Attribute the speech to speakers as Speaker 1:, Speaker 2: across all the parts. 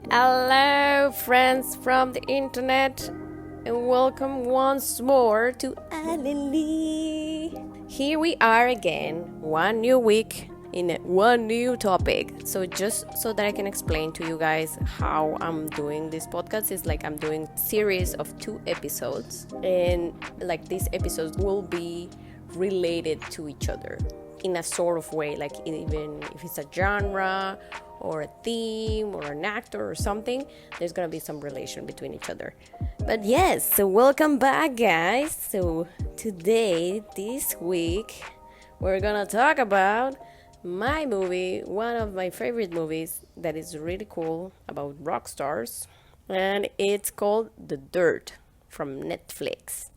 Speaker 1: Hello, friends from the internet, and welcome once more to Alili. Here we are again, one new week in one new topic. So just so that I can explain to you guys how I'm doing this podcast is like I'm doing series of 2 episodes, and like these episodes will be related to each other in a sort of way, like even if it's a genre or a theme or an actor or something, there's gonna be some relation between each other. But yes, so welcome back, guys. So today, this week, we're gonna talk about my movie, one of my favorite movies that is really cool about rock stars, and it's called The Dirt from Netflix.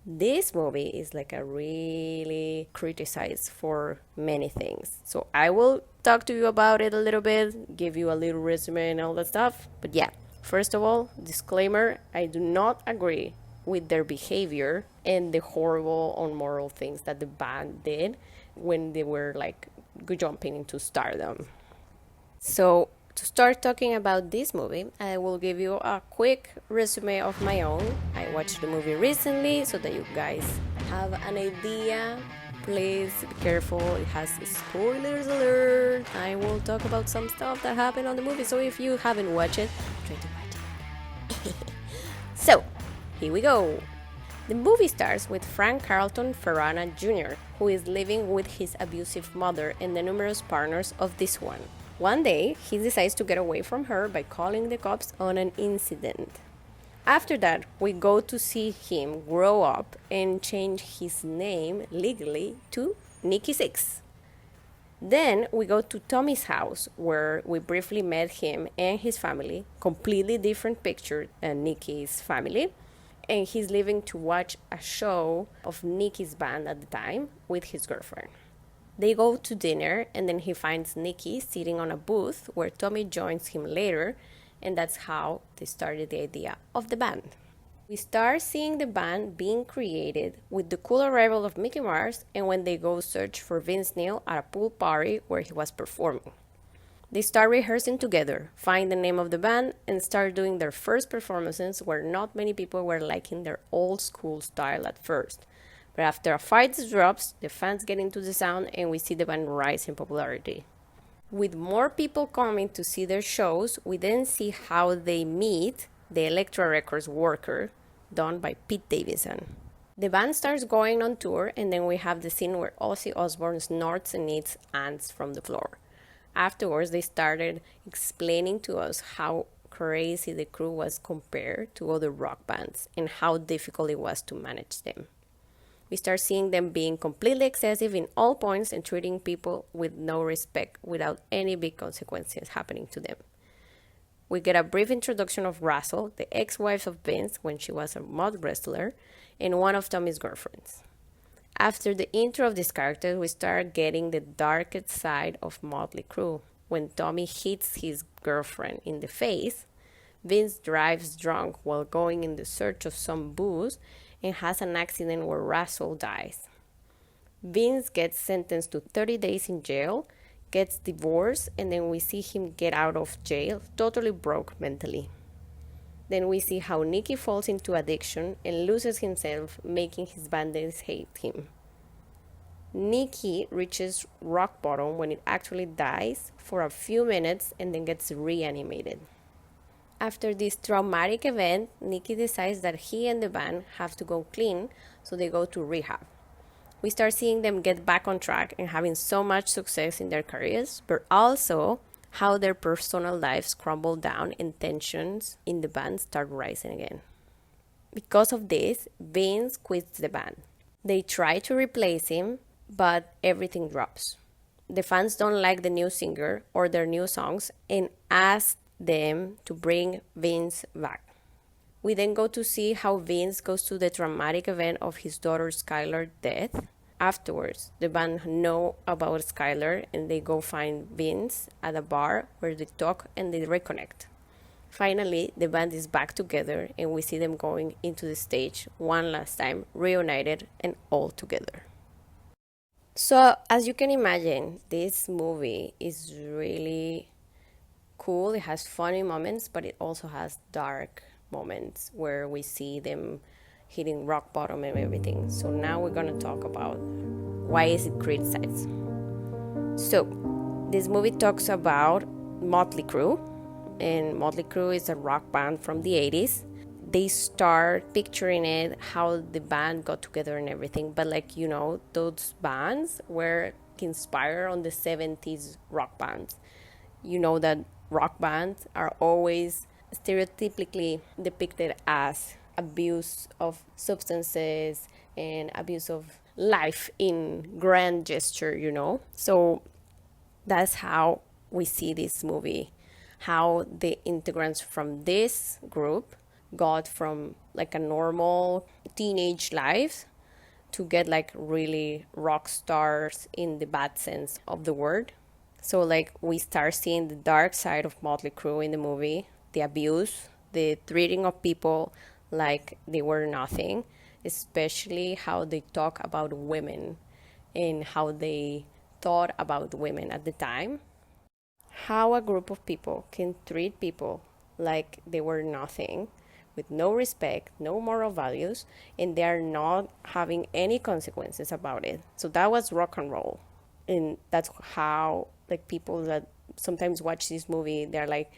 Speaker 1: This movie is like a really criticized for many things. So I will talk to you about it a little bit, give you a little resume and all that stuff. But yeah, first of all, disclaimer, I do not agree with their behavior and the horrible, unmoral things that the band did when they were like jumping into stardom. So to start talking about this movie, I will give you a quick resume of my own. I watched the movie recently so that you guys have an idea. Please be careful, it has spoilers alert. I will talk about some stuff that happened on the movie, so if you haven't watched it, try to watch it. So, here we go. The movie starts with Frank Carlton Ferrana Jr., who is living with his abusive mother and the numerous partners of this one. One day, he decides to get away from her by calling the cops on an incident. After that, we go to see him grow up and change his name legally to Nicky Six. Then we go to Tommy's house, where we briefly met him and his family, completely different picture than Nicky's family, and he's leaving to watch a show of Nicky's band at the time with his girlfriend. They go to dinner, and then he finds Nicky sitting on a booth where Tommy joins him later, and that's how they started the idea of the band. We start seeing the band being created with the cool arrival of Mickey Mars and when they go search for Vince Neil at a pool party where he was performing. They start rehearsing together, find the name of the band, and start doing their first performances where not many people were liking their old school style at first. But after a fight drops, the fans get into the sound and we see the band rise in popularity. With more people coming to see their shows, we then see how they meet the Elektra Records worker, done by Pete Davidson. The band starts going on tour, and then we have the scene where Ozzy Osbourne snorts and eats ants from the floor. Afterwards, they started explaining to us how crazy the crew was compared to other rock bands and how difficult it was to manage them. We start seeing them being completely excessive in all points and treating people with no respect without any big consequences happening to them. We get a brief introduction of Russell, the ex-wife of Vince when she was a mud wrestler, and one of Tommy's girlfriends. After the intro of these characters, we start getting the darkest side of Motley Crue. When Tommy hits his girlfriend in the face, Vince drives drunk while going in the search of some booze and has an accident where Russell dies. Vince gets sentenced to 30 days in jail, gets divorced, and then we see him get out of jail totally broke mentally. Then we see how Nicky falls into addiction and loses himself, making his bandmates hate him. Nicky reaches rock bottom when it actually dies for a few minutes and then gets reanimated. After this traumatic event, Nicky decides that he and the band have to go clean, so they go to rehab. We start seeing them get back on track and having so much success in their careers, but also how their personal lives crumble down and tensions in the band start rising again. Because of this, Vince quits the band. They try to replace him, but everything drops. The fans don't like the new singer or their new songs and ask them to bring Vince back. We then go to see how Vince goes to the traumatic event of his daughter Skylar's death. Afterwards, the band know about Skylar and they go find Vince at a bar where they talk and they reconnect. Finally, the band is back together and we see them going into the stage one last time, reunited and all together. So, as you can imagine, this movie is really cool, it has funny moments, but it also has dark moments where we see them hitting rock bottom and everything. So now we're gonna talk about why is it criticized. So this movie talks about Motley Crue, and Motley Crue is a rock band from the 80s. They start picturing it how the band got together and everything, but like those bands were inspired on the 70s rock bands. You know that rock bands are always stereotypically depicted as abuse of substances and abuse of life in grand gesture. So that's how we see this movie, how the integrants from this group got from like a normal teenage life to get like really rock stars in the bad sense of the word. So like we start seeing the dark side of Motley Crue in the movie, the abuse, the treating of people like they were nothing, especially how they talk about women and how they thought about women at the time. How a group of people can treat people like they were nothing, with no respect, no moral values, and they are not having any consequences about it. So that was rock and roll. And that's how like people that sometimes watch this movie, they're like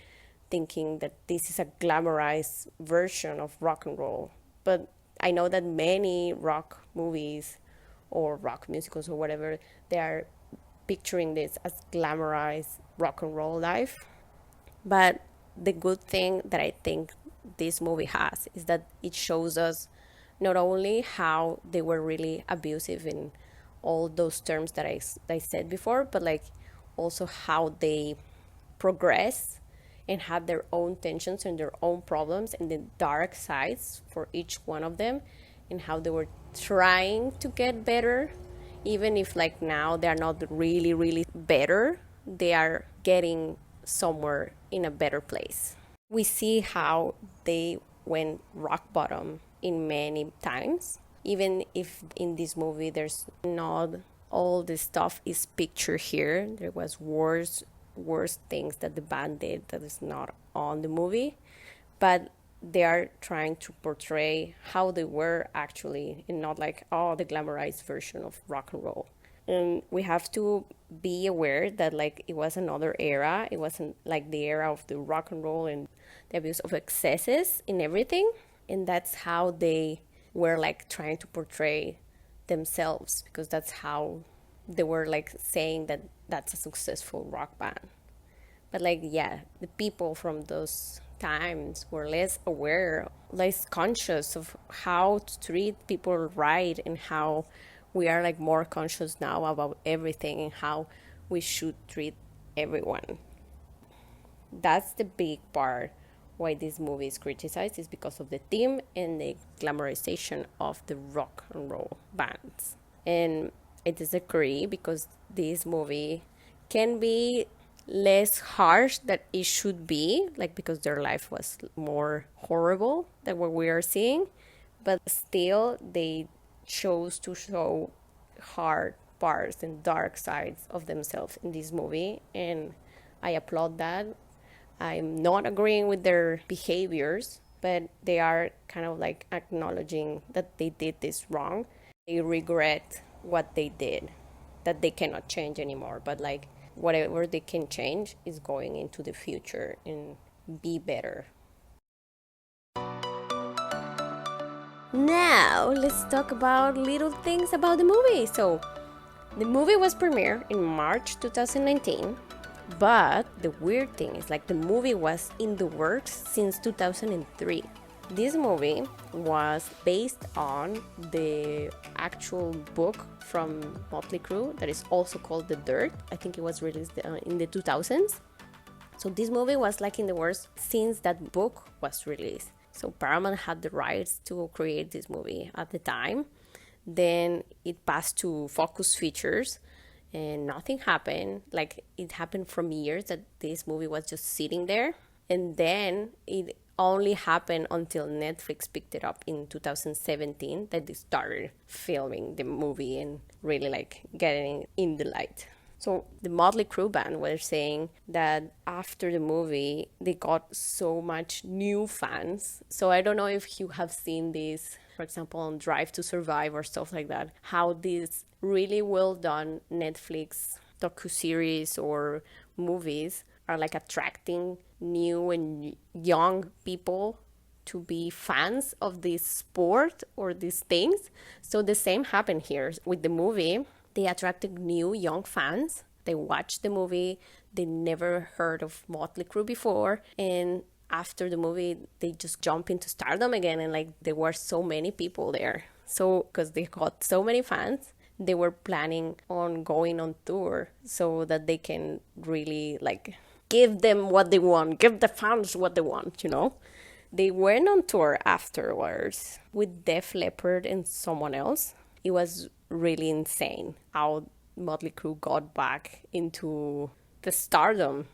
Speaker 1: thinking that this is a glamorized version of rock and roll. But I know that many rock movies or rock musicals or whatever, they are picturing this as glamorized rock and roll life. But the good thing that I think this movie has is that it shows us not only how they were really abusive in all those terms that I said before, but like also how they progress and had their own tensions and their own problems and the dark sides for each one of them, and how they were trying to get better, even if like now they're not really really better, they are getting somewhere in a better place. We see how they went rock bottom in many times, even if in this movie there's not all the stuff is pictured here. There was worse things that the band did that is not on the movie, but they are trying to portray how they were actually, and not like the glamorized version of rock and roll. And we have to be aware that like it was another era. It wasn't like the era of the rock and roll and the abuse of excesses in everything. And that's how they were like trying to portray themselves, because that's how they were like saying that that's a successful rock band. But like, yeah, the people from those times were less aware, less conscious of how to treat people right, and how we are like more conscious now about everything and how we should treat everyone. That's the big part why this movie is criticized, is because of the theme and the glamorization of the rock and roll bands. And I disagree, because this movie can be less harsh that it should be, like because their life was more horrible than what we are seeing, but still they chose to show hard parts and dark sides of themselves in this movie, and I applaud that. I'm not agreeing with their behaviors, but they are kind of like acknowledging that they did this wrong. They regret what they did, that they cannot change anymore, but like whatever they can change is going into the future and be better. Now, let's talk about little things about the movie. So, the movie was premiered in March 2019, but the weird thing is like the movie was in the works since 2003. This movie was based on the actual book from Motley Crue that is also called The Dirt. I think it was released in the 2000s. So this movie was like in the works since that book was released. So Paramount had the rights to create this movie at the time. Then it passed to Focus Features and nothing happened. Like it happened from years that this movie was just sitting there. And then it only happened until Netflix picked it up in 2017 that they started filming the movie and really like getting in the light. So the Motley Crue band were saying that after the movie, they got so much new fans. So I don't know if you have seen this, for example, on Drive to Survive or stuff like that, how these really well done Netflix docu-series or movies are like attracting new and young people to be fans of this sport or these things. So the same happened here with the movie. They attracted new young fans. They watched the movie. They never heard of Motley Crue before. And after the movie, they just jump into stardom again. And like there were so many people there. So because they got so many fans, they were planning on going on tour so that they can really like give them what they want, give the fans what they want, you know? They went on tour afterwards with Def Leppard and someone else. It was really insane how Motley Crue got back into the stardom.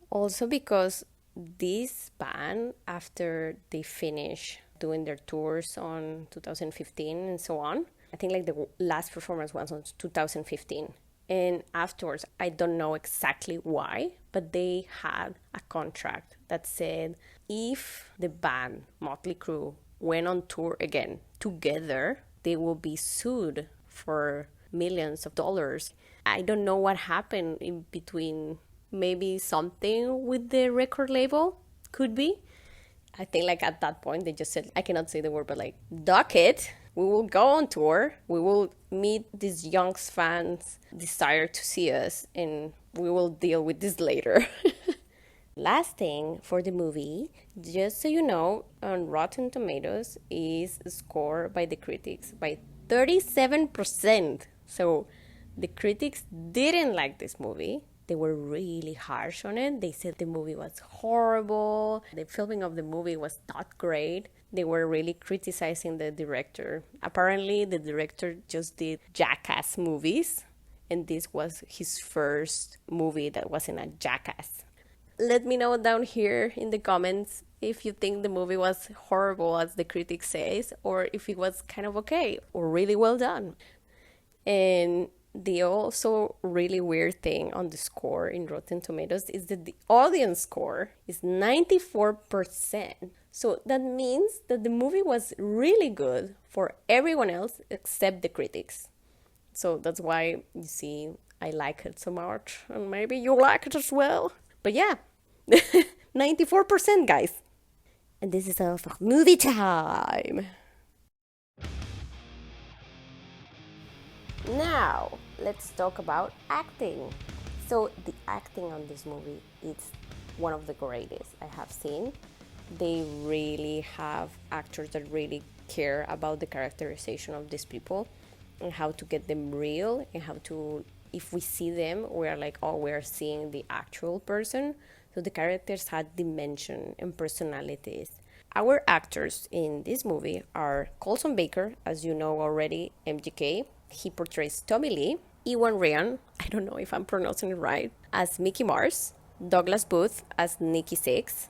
Speaker 1: Also because this band, after they finish doing their tours on 2015 and so on, I think like the last performance was on 2015. And afterwards, I don't know exactly why, but they had a contract that said if the band Motley Crue went on tour again together, they will be sued for millions of dollars. I don't know what happened in between. Maybe something with the record label, could be. I think like at that point they just said, I cannot say the word, but like, duck it. We will go on tour. We will meet these young fans' desire to see us, and we will deal with this later. Last thing for the movie, just so you know, on Rotten Tomatoes is scored by the critics by 37%. So the critics didn't like this movie. They were really harsh on it. They said the movie was horrible. The filming of the movie was not great. They were really criticizing the director. Apparently, the director just did Jackass movies, and this was his first movie that wasn't a Jackass. Let me know down here in the comments if you think the movie was horrible, as the critic says, or if it was kind of okay or really well done. And the also really weird thing on the score in Rotten Tomatoes is that the audience score is 94%. So that means that the movie was really good for everyone else except the critics. So that's why you see I like it so much, and maybe you like it as well. But yeah, 94%, guys. And this is all for movie time. Now, let's talk about acting. So, the acting on this movie is one of the greatest I have seen. They really have actors that really care about the characterization of these people and how to get them real, and how to, if we see them, we're like, oh, we're seeing the actual person. So the characters had dimension and personalities. Our actors in this movie are Colson Baker, as you know already, MGK. He portrays Tommy Lee. Ewan Ryan, I don't know if I'm pronouncing it right, as Mickey Mars. Douglas Booth as Nicky Six.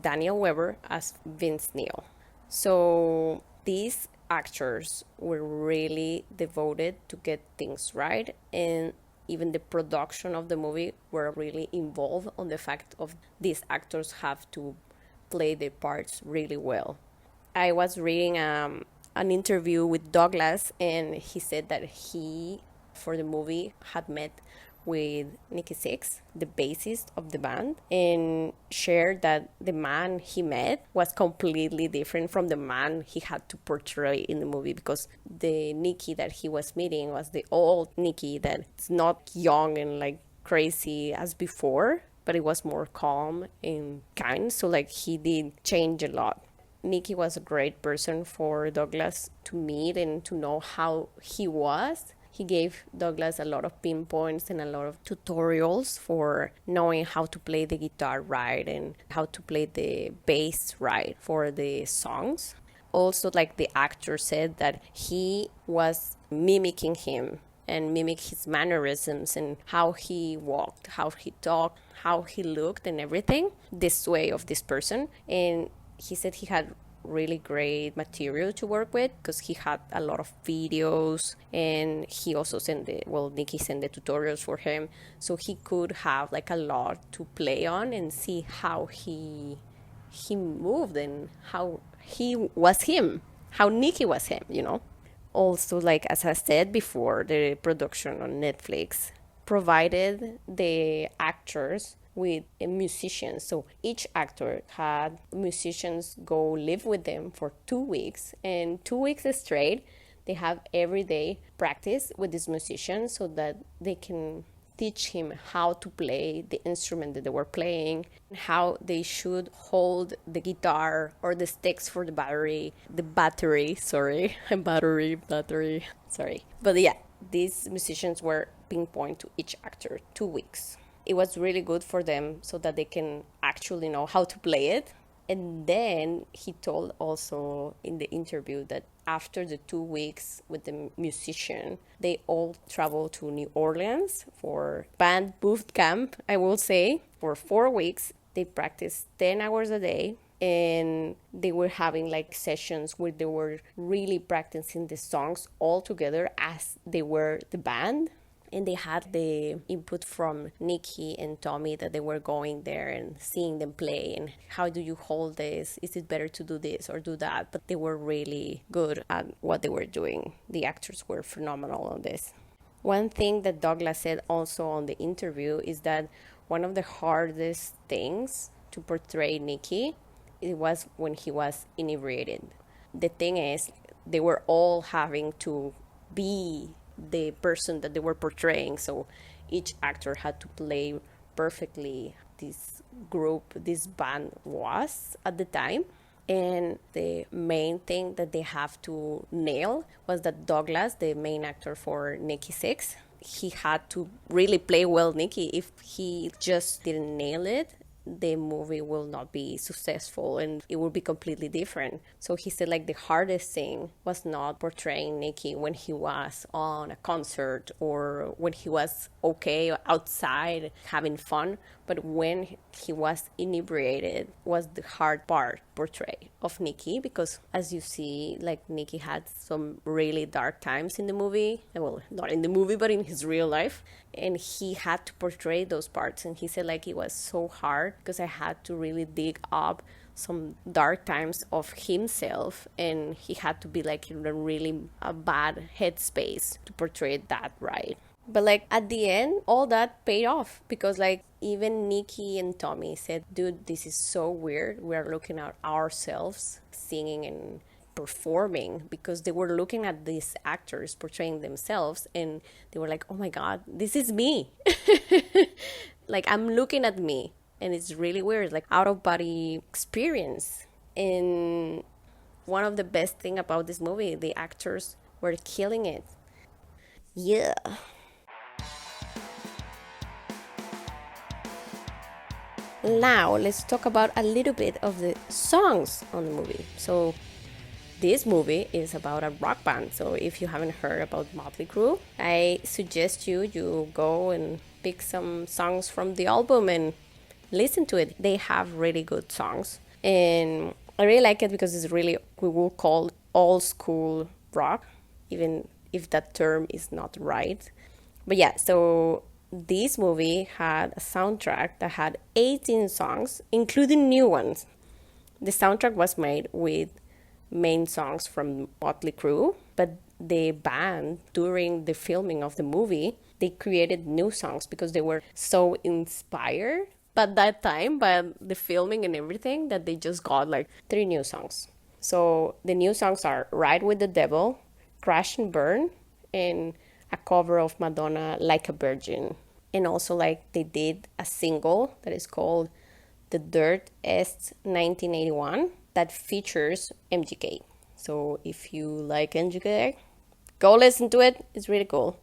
Speaker 1: Daniel Weber as Vince Neil. So these actors were really devoted to get things right, and even the production of the movie were really involved on the fact of these actors have to play their parts really well. I was reading an interview with Douglas, and he said that he, for the movie, had met with Nicky Six, the bassist of the band, and shared that the man he met was completely different from the man he had to portray in the movie, because the Nicky that he was meeting was the old Nicky that's not young and like crazy as before, but it was more calm and kind. So like he did change a lot. Nicky was a great person for Douglas to meet and to know how he was. He gave Douglas a lot of pinpoints and a lot of tutorials for knowing how to play the guitar right and how to play the bass right for the songs. Also, like the actor said, that he was mimicking him and mimic his mannerisms and how he walked, how he talked, how he looked and everything, this way of this person. And he said he had really great material to work with because he had a lot of videos, and he also Nikki sent the tutorials for him, so he could have like a lot to play on and see how he moved and how he was him, how Nikki was him. Also, like as I said before, the production on Netflix provided the actors with musicians. So each actor had musicians go live with them for 2 weeks, and 2 weeks straight, they have every day practice with these musicians so that they can teach him how to play the instrument that they were playing, how they should hold the guitar or the sticks for the battery, sorry, battery, sorry. But yeah, these musicians were pinpoint to each actor 2 weeks. It was really good for them so that they can actually know how to play it. And then he told also in the interview that after the 2 weeks with the musician, they all traveled to New Orleans for band boot camp, I will say. For 4 weeks, they practiced 10 hours a day, and they were having like sessions where they were really practicing the songs all together as they were the band. And they had the input from Nikki and Tommy that they were going there and seeing them play and how do you hold this? Is it better to do this or do that? But they were really good at what they were doing. The actors were phenomenal on this. One thing that Douglas said also on the interview is that one of the hardest things to portray Nikki, it was when he was inebriated. The thing is, they were all having to be the person that they were portraying, so each actor had to play perfectly this group, this band was at the time. And the main thing that they have to nail was that Douglas, the main actor for Nikki Sixx, he had to really play well Nikki. If he just didn't nail it, the movie will not be successful and it will be completely different. So he said like the hardest thing was not portraying Nikki when he was on a concert or when he was okay outside having fun, but when he was inebriated was the hard part portray of Nikki, because as you see, like Nikki had some really dark times in the movie, well, not in the movie but in his real life, and he had to portray those parts. And he said like it was so hard because I had to really dig up some dark times of himself, and he had to be like in a really bad headspace to portray that right. But like at the end, all that paid off because like even Nikki and Tommy said, dude, this is so weird. We're looking at ourselves singing and performing, because they were looking at these actors portraying themselves and they were like, oh my God, this is me. Like I'm looking at me, and it's really weird, like out of body experience. And one of the best thing about this movie, the actors were killing it. Yeah. Now let's talk about a little bit of the songs on the movie. So this movie is about a rock band. So if you haven't heard about Motley Crue, I suggest you go and pick some songs from the album and listen to it. They have really good songs, and I really like it because it's really, we will call old school rock, even if that term is not right. But yeah, so this movie had a soundtrack that had 18 songs, including new ones. The soundtrack was made with main songs from Motley Crue, but the band, during the filming of the movie, they created new songs because they were so inspired by that time, by the filming and everything, that they just got like 3 new songs. So the new songs are Ride with the Devil, Crash and Burn, and a cover of Madonna, Like a Virgin. And also like they did a single that is called The Dirt Est 1981 that features MGK. So if you like MGK, go listen to it. It's really cool.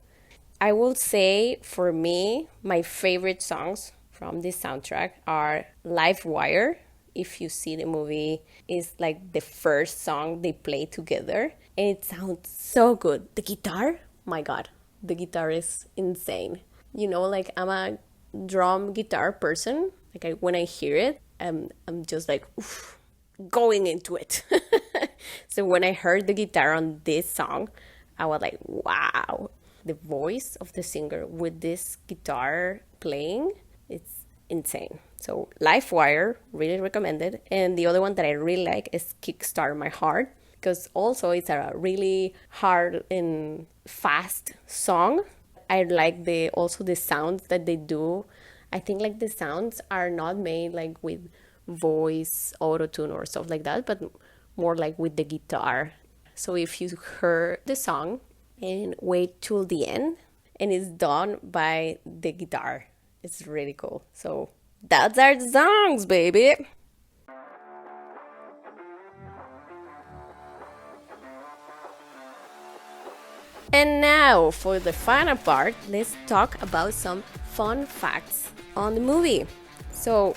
Speaker 1: I will say for me, my favorite songs from this soundtrack are Live Wire. If you see the movie, is like the first song they play together, and it sounds so good. The guitar, my God, the guitar is insane. You know, like I'm a drum guitar person. Like when I hear it, I'm just like, oof. going into it. So when I heard the guitar on this song, I was like, wow. The voice of the singer with this guitar playing, it's insane. So Livewire, really recommended. And the other one that I really like is Kickstart My Heart, because also it's a really hard and fast song. I like also the sounds that they do. I think like the sounds are not made like with voice auto tune or stuff like that, but more like with the guitar. So if you heard the song and wait till the end, and it's done by the guitar, it's really cool. So that's our songs, baby. And now for the final part, let's talk about some fun facts on the movie. So,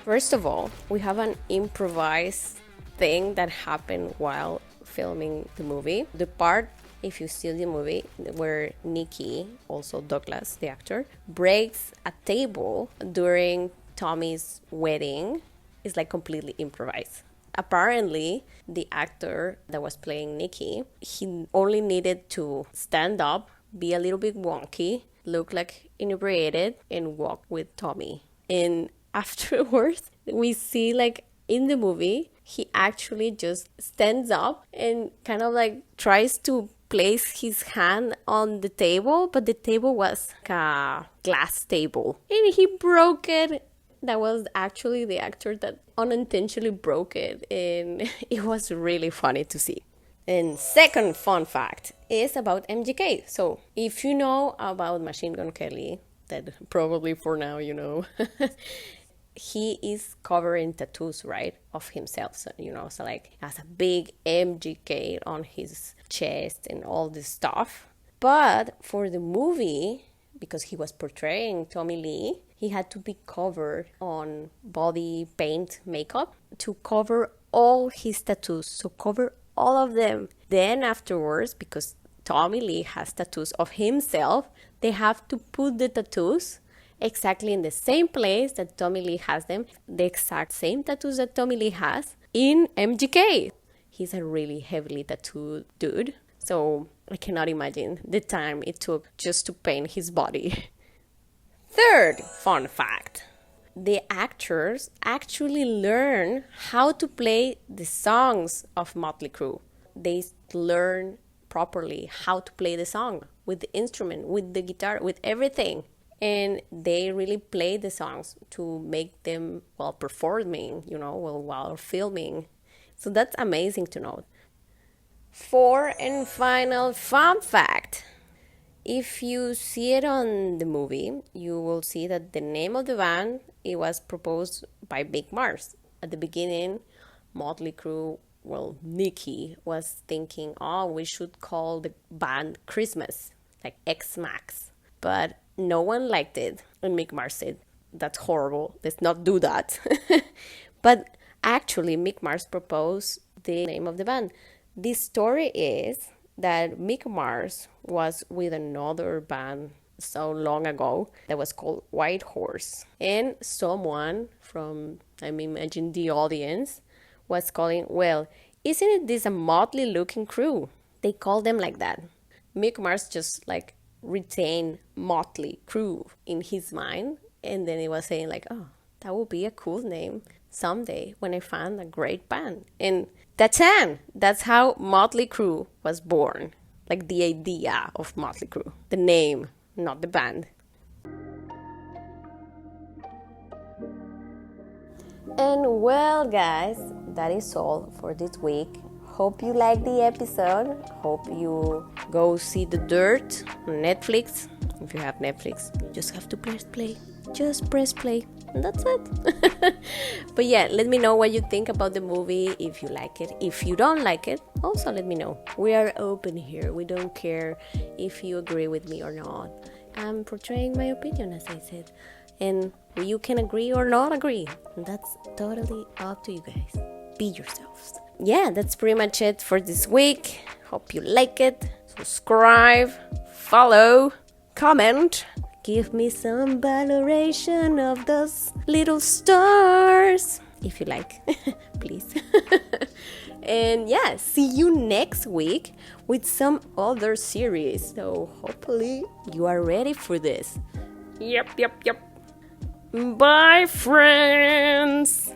Speaker 1: first of all, we have an improvised thing that happened while filming the movie. The part, if you see the movie, where Nikki, also Douglas, the actor, breaks a table during Tommy's wedding is like completely improvised. Apparently, the actor that was playing Nikki, he only needed to stand up, be a little bit wonky, look like inebriated, and walk with Tommy. And afterwards, we see like in the movie, he actually just stands up and kind of like tries to place his hand on the table, but the table was like a glass table. And he broke it. That was actually the actor that unintentionally broke it, and it was really funny to see. And second fun fact is about MGK. So if you know about Machine Gun Kelly, that probably for now you know, he is covering tattoos, right, of himself. So, so like has a big MGK on his chest and all this stuff. But for the movie, because he was portraying Tommy Lee, he had to be covered on body paint makeup to cover all his tattoos. So cover all of them. Then afterwards, because Tommy Lee has tattoos of himself, they have to put the tattoos exactly in the same place that Tommy Lee has them, the exact same tattoos that Tommy Lee has in MGK. He's a really heavily tattooed dude. So I cannot imagine the time it took just to paint his body. Third fun fact. The actors actually learn how to play the songs of Motley Crue. They learn properly how to play the song with the instrument, with the guitar, with everything. And they really play the songs to make them while performing, while filming. So that's amazing to know. Fourth and final fun fact. If you see it on the movie, you will see that the name of the band, it was proposed by Mick Mars. At the beginning, Motley Crue, Nikki was thinking, we should call the band Christmas, like X-Max. But no one liked it. And Mick Mars said, that's horrible. Let's not do that. But actually, Mick Mars proposed the name of the band. The story is that Mick Mars was with another band so long ago that was called White Horse. And someone from, imagine the audience, was calling, isn't this a motley looking crew? They called them like that. Mick Mars just like retained Motley Crue in his mind. And then he was saying like, that would be a cool name someday when I find a great band. And that's how Motley Crue was born. Like the idea of Motley Crue. The name, not the band. And well, guys, that is all for this week. Hope you like the episode. Hope you go see The Dirt on Netflix. If you have Netflix, you just have to press play. Just press play. And that's it. But yeah, let me know what you think about the movie, if you like it. If you don't like it, also let me know. We are open here. We don't care if you agree with me or not. I'm portraying my opinion, as I said. And you can agree or not agree. That's totally up to you guys. Be yourselves. Yeah, that's pretty much it for this week. Hope you like it. Subscribe, follow, comment. Give me some valoration of those little stars. if you like, please. And yeah, see you next week with some other series. So hopefully you are ready for this. Yep. Bye, friends.